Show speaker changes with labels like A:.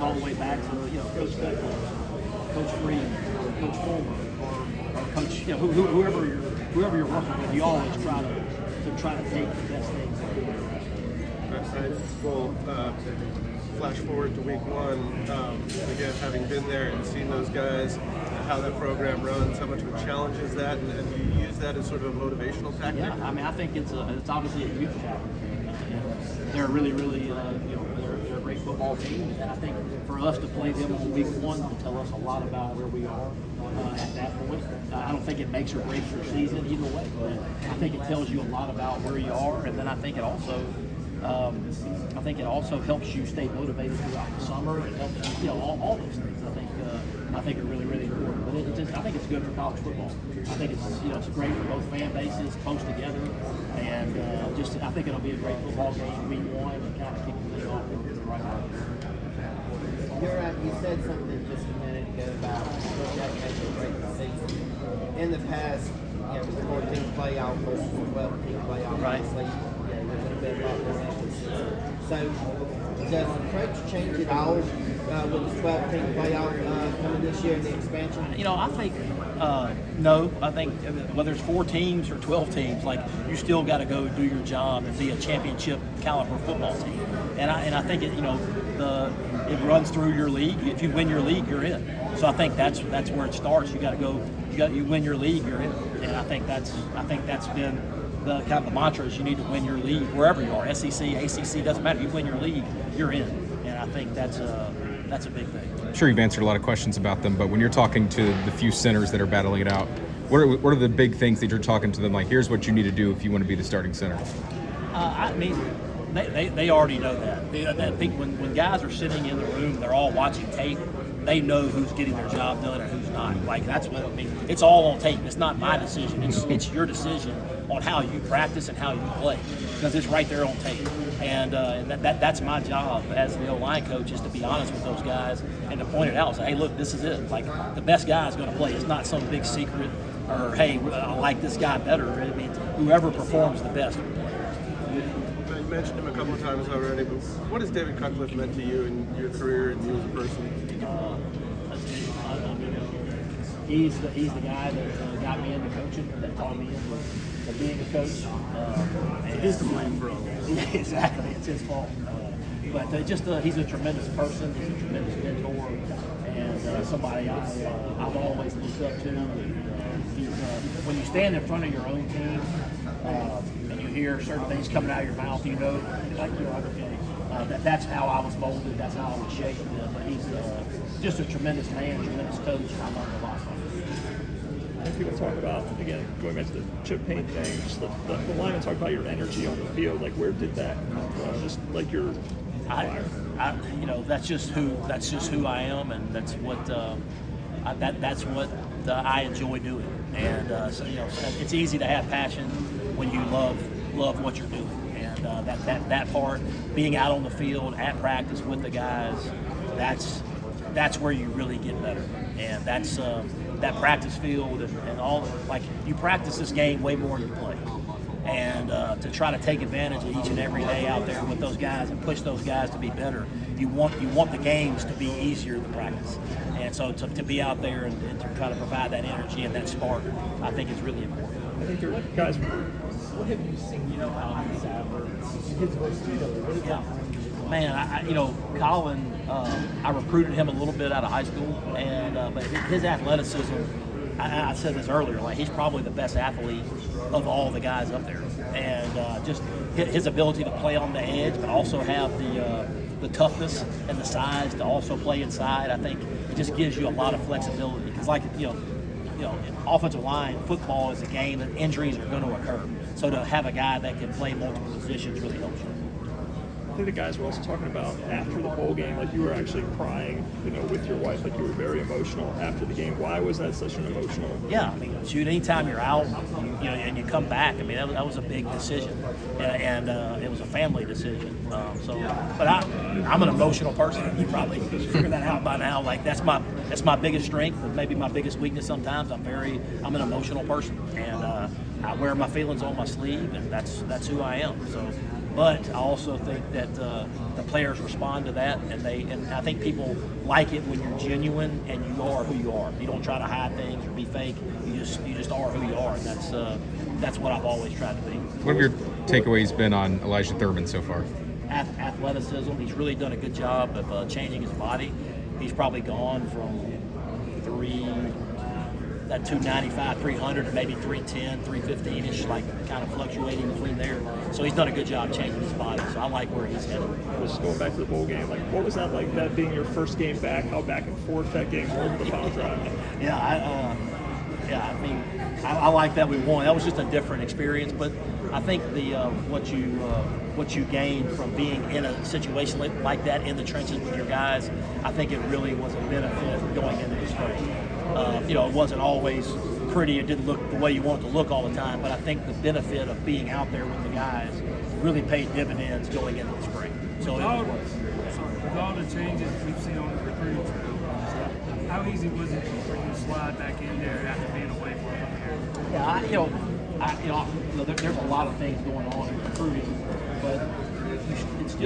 A: all the way back to Coach Beckles, Coach Freed, or Coach Fulmer, or Coach whoever you're working with. You always try to take the best things.
B: Well, flash forward to week one. Again, having been there and seen those guys, how that program runs, how much of a challenge is that, and do you use that as sort of a motivational tactic?
A: Yeah, I mean, I think it's obviously a huge challenge. They're really, they're a great football team, and I think for us to play them on week one will tell us a lot about where we are at that point. I don't think it makes or breaks your season either way, but I think it tells you a lot about where you are, and then I think it also helps you stay motivated throughout the summer. It helps all those things. I think are really, really important. But I think it's good for college football. I think it's great for both fan bases close together, and I think it'll be a great football game week one and kind of kick the league off into the right way.
C: You said something just a minute ago about Jack making a great season. In the past, the 14 playoff versus the 12-team playoff,
A: right.
C: Obviously, there's going to be a lot more emphasis. So, does the approach change at all with the 12-team playoff coming this year in the expansion?
A: I think no. I think whether it's 4 teams or 12 teams, you still got to go do your job and be a championship caliber football team. And I think it runs through your league. If you win your league, you're in. So I think that's where it starts. You got to go. You win your league, you're in. And I think that's been the kind of the mantra is you need to win your league wherever you are. SEC, ACC, doesn't matter. You win your league, you're in. And I think that's a big thing.
D: I'm sure you've answered a lot of questions about them, but when you're talking to the few centers that are battling it out, what are the big things that you're talking to them? Like, here's what you need to do if you want to be the starting center.
A: I mean, they already know that. I think when guys are sitting in the room, they're all watching tape. They know who's getting their job done and who's not. That's what I mean. It's all on tape. It's not my decision. It's your decision on how you practice and how you play, because it's right there on tape. And that's my job as the O-line coach, is to be honest with those guys and to point it out. Say, hey, look, this is it. The best guy is going to play. It's not some big secret, or hey, I like this guy better. I mean, whoever performs the best.
B: You mentioned him a couple of times already, but what has David Cutcliffe meant to you in your career and you as a person?
A: He's the guy that got me into coaching, that taught me into being a coach.
B: He's to blame for all this.
A: Exactly, it's his fault. But he's a tremendous person. He's a tremendous mentor, and somebody I've always looked up to. When you stand in front of your own team and you hear certain things coming out of your mouth, you're like, okay. That's how I was molded. That's how I was shaped. But he's just a tremendous man, tremendous coach. I learned a lot from him.
E: People talk about, again, going back to the chip paint thing, just the linemen talk about your energy on the field. Where did that come from? Just your fire.
A: That's just who I am, and that's what I enjoy doing. And it's easy to have passion when you love what you're doing. And that part, being out on the field at practice with the guys, that's where you really get better. And that's that practice field and all. You practice this game way more than you play. And to try to take advantage of each and every day out there with those guys and push those guys to be better, you want the games to be easier than practice. And so to be out there and to try to provide that energy and that spark, I think is really important.
E: I think your guys.
C: What have you seen? His versatility.
A: Yeah. Man, Colin, I recruited him a little bit out of high school, and but his athleticism, I said this earlier, he's probably the best athlete of all the guys up there, and just his ability to play on the edge, but also have the toughness and the size to also play inside. I think it just gives you a lot of flexibility, because offensive line football is a game that injuries are going to occur. So to have a guy that can play multiple positions really helps you.
E: I think the guys were also talking about after the bowl game, you were actually crying, with your wife, you were very emotional after the game. Why was that such an emotional?
A: Yeah, anytime you're out, and you come back, that was a big decision, and it was a family decision. But I'm an emotional person. You probably figured that out by now. That's my biggest strength, and maybe my biggest weakness sometimes. I'm an emotional person, and I wear my feelings on my sleeve, and that's who I am. So. But I also think that the players respond to that, and I think people like it when you're genuine and you are who you are. You don't try to hide things or be fake. You just are who you are, and that's what I've always tried to be.
D: What have your takeaways been on Elijah Thurman so far?
A: Athleticism. He's really done a good job of changing his body. He's probably gone from 295, 300 to maybe 310, 315-ish, like kind of fluctuating between there. So he's done a good job changing his body. So I like where he's headed.
E: Just going back to the bowl game, like what was that like? That being your first game back, how back and forth that game was with the final drive?
A: I mean, I like that we won. That was just a different experience, but I think what you gain from being in a situation like that in the trenches with your guys, I think it really was a benefit going into the spring. It wasn't always pretty. It didn't look the way you want it to look all the time, but I think the benefit of being out there with the guys really paid dividends going into the spring. So
F: with all the changes we've seen on the recruiting trail, how easy was it for you to slide back in there after being away for a couple years?
A: There's a lot of things going on in recruiting, but it's still